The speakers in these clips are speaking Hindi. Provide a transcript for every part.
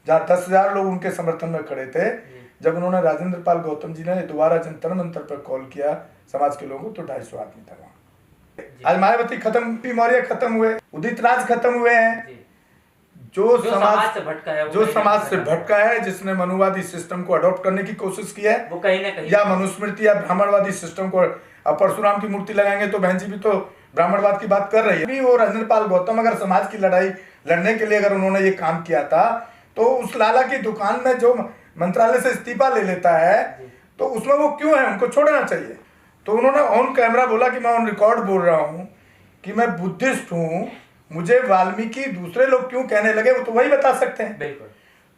जहाँ 10,000 लोग उनके समर्थन में खड़े थे। जब उन्होंने राजेंद्र पाल गौतम जी ने दोबारा जंतर मंतर पर कॉल किया समाज के लोगों को, तो 250 आदमी था वहाँ। आज मायावती खत्म, पी मौर्य खत्म हुए, उदित राज खत्म हुए हैं। जो समाज से भटका है, जिसने मनुवादी सिस्टम को अडॉप्ट करने की कोशिश की है, वो कहीं ना कहीं या मनुस्मृति या ब्राह्मणवादी सिस्टम को, अब परशुराम की मूर्ति लगाएंगे तो बहन जी भी तो ब्राह्मणवाद की बात कर रही है। और राजेंद्र पाल गौतम अगर समाज की लड़ाई लड़ने के लिए अगर उन्होंने ये काम किया था, तो उस लाला की दुकान में जो मंत्रालय से इस्तीफा ले लेता है, तो उसमें वो क्यों है? उनको छोड़ना चाहिए। तो उन्होंने ऑन कैमरा बोला कि मैं ऑन रिकॉर्ड बोल रहा हूँ कि मैं बुद्धिस्ट हूँ, मुझे वाल्मीकि दूसरे लोग क्यों कहने लगे, वो तो वही बता सकते हैं। बिल्कुल।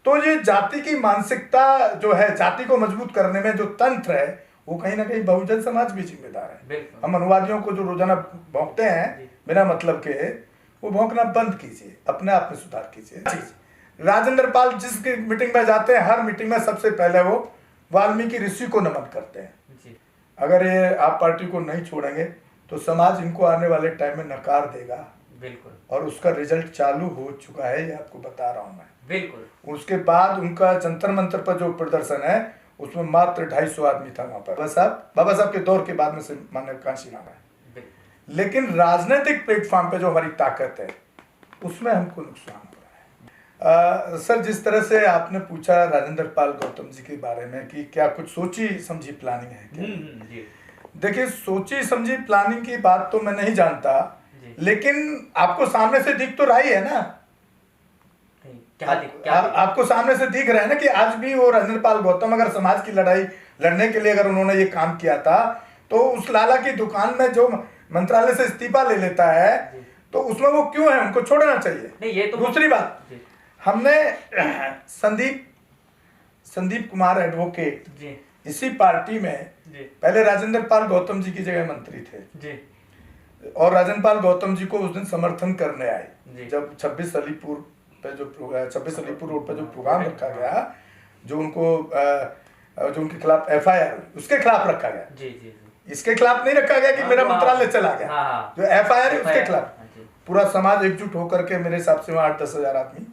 तो ये जाति की मानसिकता जो है, जाति को मजबूत करने में जो तंत्र है, वो कहीं ना कहीं बहुजन समाज भी जिम्मेदार है। हम अनुवादियों को जो रोजाना भौंकते हैं बिना मतलब के, वो भौंकना बंद कीजिए, अपने आप में सुधार कीजिए। राजेंद्र पाल जिस मीटिंग में जाते हैं, हर मीटिंग में सबसे पहले वो वाल्मीकि ऋषि को नमन करते हैं। अगर ये आप पार्टी को नहीं छोड़ेंगे तो समाज इनको आने वाले टाइम में नकार देगा। बिल्कुल। और उसका रिजल्ट चालू हो चुका है, ये आपको बता रहा हूं मैं। बिल्कुल। उसके बाद उनका जंतर मंतर पर जो प्रदर्शन है, उसमें मात्र 250 आदमी था वहां पर। बाबा साहब के दौर के बाद में से माननीय कांशी राम है। लेकिन राजनीतिक प्लेटफॉर्म पे जो हमारी ताकत है, उसमें हमको नुकसान हो रहा है। सर, जिस तरह से आपने पूछा राजेंद्र पाल गौतम जी के बारे में कि क्या कुछ सोची समझी प्लानिंग है क्या? देखिए, सोची समझी प्लानिंग की बात तो मैं नहीं जानता, लेकिन आपको सामने से दिख तो रहा ही है ना। आपको सामने से दिख रहा है ना कि आज भी वो राजेंद्र पाल गौतम अगर समाज की लड़ाई लड़ने के लिए अगर उन्होंने ये काम किया था, तो उस लाला की दुकान में जो मंत्रालय से इस्तीफा ले लेता है, तो उसमें वो क्यों है? उनको छोड़ना चाहिए। नहीं, ये तो दूसरी बात, हमने संदीप कुमार एडवोकेट इसी पार्टी में पहले राजेंद्र पाल गौतम जी की जगह मंत्री थे, और राजेंद्र पाल गौतम जी को उस दिन समर्थन करने आए जब 26 अलीपुर रोड पे जो प्रोग्राम रखा गया, जो उनके खिलाफ FIR उसके खिलाफ रखा गया। इसके खिलाफ नहीं रखा गया कि मेरा मंत्रालय चला गया। जो FIR है उसके खिलाफ पूरा समाज एकजुट होकर के, मेरे हिसाब से वहां 8-10 हजार आदमी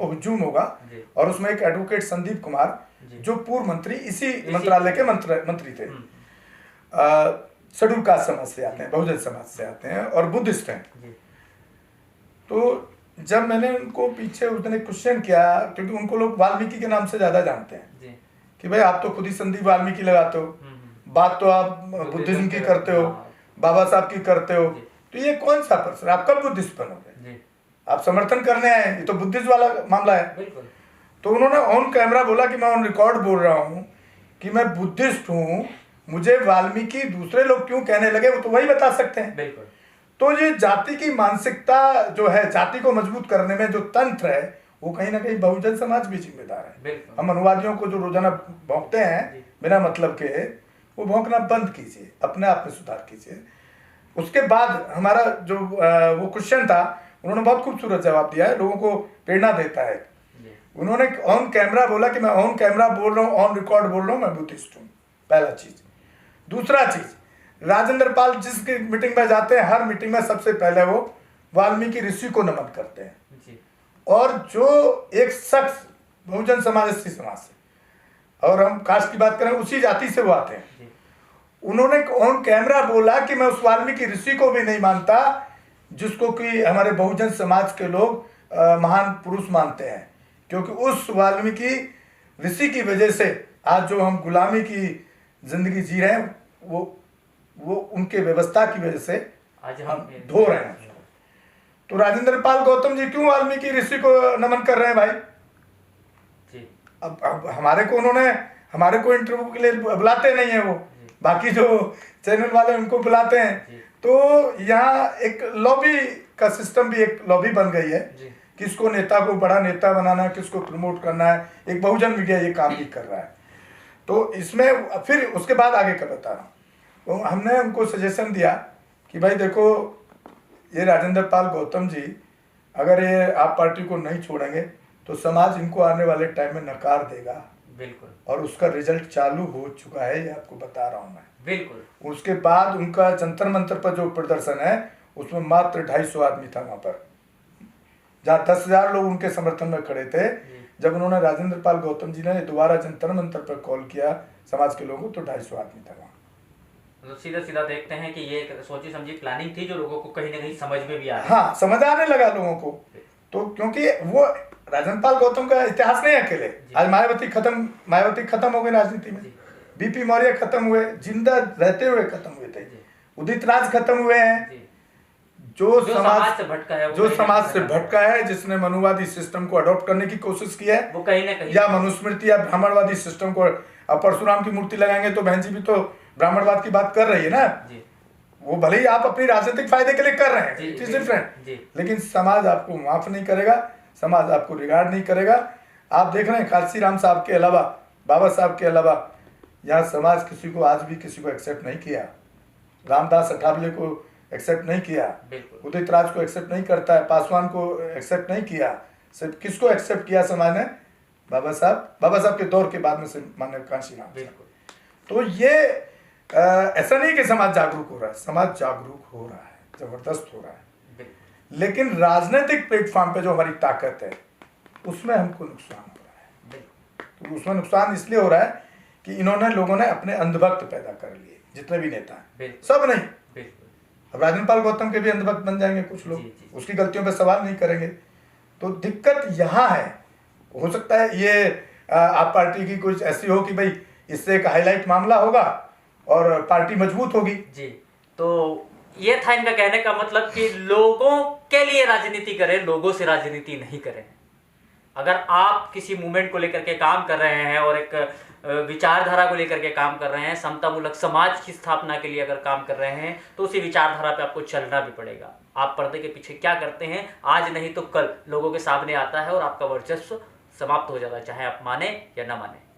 हुजूम होगा। और उसमें एक एडवोकेट संदीप कुमार, जो पूर्व मंत्री इसी मंत्रालय के मंत्री थे, शेड्यूल कास्ट समाज से आते हैं, बहुजन समाज से आते हैं और बुद्धिस्ट हैं। तो जब मैंने उनको पीछे उस दिन एक क्वेश्चन किया, क्योंकि उनको लोग वाल्मीकि के नाम से ज्यादा जानते हैं कि भाई आप तो खुद ही संदीप वाल्मीकि लगाते हो, बात तो आप बुद्धिज्म की करते हो, बाबा साहब की करते हो, तो ये कौन सा पर्सन, आप कब बुद्धिस्ट बनोगे? आप समर्थन करने आए, ये तो बुद्धिस्ट वाला मामला है। तो उन्होंने ऑन कैमरा बोला कि मैं ऑन रिकॉर्ड बोल रहा हूँ कि मैं बुद्धिस्ट हूँ, मुझे वाल्मीकि दूसरे लोग क्यों कहने लगे, वो तो वही बता सकते हैं। तो ये जाति की मानसिकता जो है, जाति को मजबूत करने में जो तंत्र है, वो कहीं ना कहीं बहुजन समाज भी जिम्मेदार है। हम अनुवादियों को जो रोजाना भौंकते हैं बिना मतलब के, वो भौंकना बंद कीजिए, अपने आप में सुधार कीजिए। उसके बाद हमारा जो वो क्वेश्चन था, उन्होंने बहुत खूबसूरत जवाब दिया है, लोगों को प्रेरणा देता है। उन्होंने ऑन कैमरा बोला कि मैं ऑन कैमरा बोल रहा हूँ, ऑन रिकॉर्ड बोल रहा हूँ, मैं बुद्धिस्ट हूँ, पहला चीज। दूसरा चीज, राजेंद्र पाल जिस मीटिंग में जाते हैं, हर मीटिंग में सबसे पहले वो वाल्मीकि ऋषि को नमन करते हैं। और जो एक शख्स बहुजन समाज समाज से, और हम कास्ट की बात करें, उसी जाति से वो आते हैं, उन्होंने ऑन कैमरा बोला कि मैं उस वाल्मीकि ऋषि को भी नहीं मानता जिसको कि हमारे बहुजन समाज के लोग महान पुरुष मानते हैं, क्योंकि उस वाल्मीकि ऋषि की वजह से आज जो हम गुलामी की जिंदगी जी रहे हैं, वो उनके व्यवस्था की वजह से आज हम धो रहे हैं। तो राजेंद्र पाल गौतम जी क्यों वाल्मीकि ऋषि को नमन कर रहे हैं भाई? अब हमारे को इंटरव्यू के लिए बुलाते नहीं है, वो बाकी जो चैनल वाले उनको बुलाते हैं। तो यहाँ एक लॉबी का सिस्टम भी, एक लॉबी बन गई है, किसको नेता को बड़ा नेता बनाना है, किसको प्रमोट करना है। एक बहुजन मीडिया ये काम भी कर रहा है। तो इसमें फिर उसके बाद आगे का बता रहा हूँ। तो हमने उनको सजेशन दिया कि भाई देखो, ये राजेंद्र पाल गौतम जी अगर ये आप पार्टी को नहीं छोड़ेंगे तो समाज इनको आने वाले टाइम में नकार देगा। बिल्कुल। और उसका रिजल्ट चालू हो चुका है, ये आपको बता रहा हूँ मैं। बिल्कुल। उसके बाद उनका जंतर मंतर पर जो प्रदर्शन है, उसमें मात्र 250 आदमी था वहां पर, जहाँ 10,000 लोग उनके समर्थन में खड़े थे। जब उन्होंने राजेंद्र पाल गौतम जी ने दोबारा जंतर मंतर पर कॉल किया समाज के लोगों, तो 250 आदमी था वहाँ। मतलब सीधा सीधा देखते हैं कि ये एक सोची समझी प्लानिंग थी जो लोगों को कहीं ना कहीं समझ में भी आ रही। हाँ, समझ आने लगा लोगों को। तो क्योंकि वो राजेंद्र पाल गौतम का इतिहास नहीं अकेले, आज मायावती खत्म हो गई राजनीति में, बीपी मौर्य खत्म हुए, जिंदा रहते हुए खत्म हुए थे, उदित राज खत्म हुए हैं, जो समाज से भटका है, जिसने मनुवादी सिस्टम को अडॉप्ट करने की कोशिश की है, वो कहीं ना कहीं, या मनुस्मृति या ब्राह्मणवादी सिस्टम को। अब परशुराम की मूर्ति लगाएंगे तो बहन जी भी तो ब्राह्मणवाद की बात कर रही है ना, वो भले ही आप अपनी राजनीतिक फायदे के लिए कर रहे हैं, इट इज डिफरेंट, लेकिन समाज आपको माफ नहीं करेगा, समाज आपको रिगार्ड नहीं करेगा। आप देख रहे हैं काशी राम साहब के अलावा, बाबा साहब के अलावा, यहाँ समाज किसी को आज भी किसी को एक्सेप्ट नहीं किया, रामदास अठावले को एक्सेप्ट नहीं किया, उदित राज को एक्सेप्ट नहीं करता है, पासवान को एक्सेप्ट नहीं किया, सिर्फ किसको एक्सेप्ट किया समाज ने? बाबा साहब के दौर के बाद में से माननीय काशी राम। तो ये ऐसा नहीं कि समाज जागरूक हो रहा है, समाज जागरूक हो रहा है, जबरदस्त हो रहा है, लेकिन राजनीतिक प्लेटफॉर्म पे जो हमारी ताकत है उसमें हमको नुकसान हो रहा है। तो उसमें नुकसान इसलिए हो रहा है कि लोगों ने अपने अंधभक्त पैदा कर लिए, जितने भी नेता हैं, सब नहीं। अब राजेंद्र पाल गौतम के भी अंधभक्त बन जाएंगे कुछ लोग, उसकी गलतियों पे सवाल नहीं करेंगे। तो दिक्कत यहाँ है। हो सकता है ये आप पार्टी की कुछ ऐसी हो कि भाई इससे एक हाईलाइट मामला होगा और पार्टी मजबूत होगी जी। तो ये था इनका कहने का मतलब कि लोगों के लिए राजनीति करें, लोगों से राजनीति नहीं करें। अगर आप किसी मूवमेंट को लेकर के काम कर रहे हैं और एक विचारधारा को लेकर के काम कर रहे हैं, समतामूलक समाज की स्थापना के लिए अगर काम कर रहे हैं, तो उसी विचारधारा पे आपको चलना भी पड़ेगा। आप पर्दे के पीछे क्या करते हैं, आज नहीं तो कल लोगों के सामने आता है और आपका वर्चस्व समाप्त हो जाता है, चाहे आप माने या ना माने।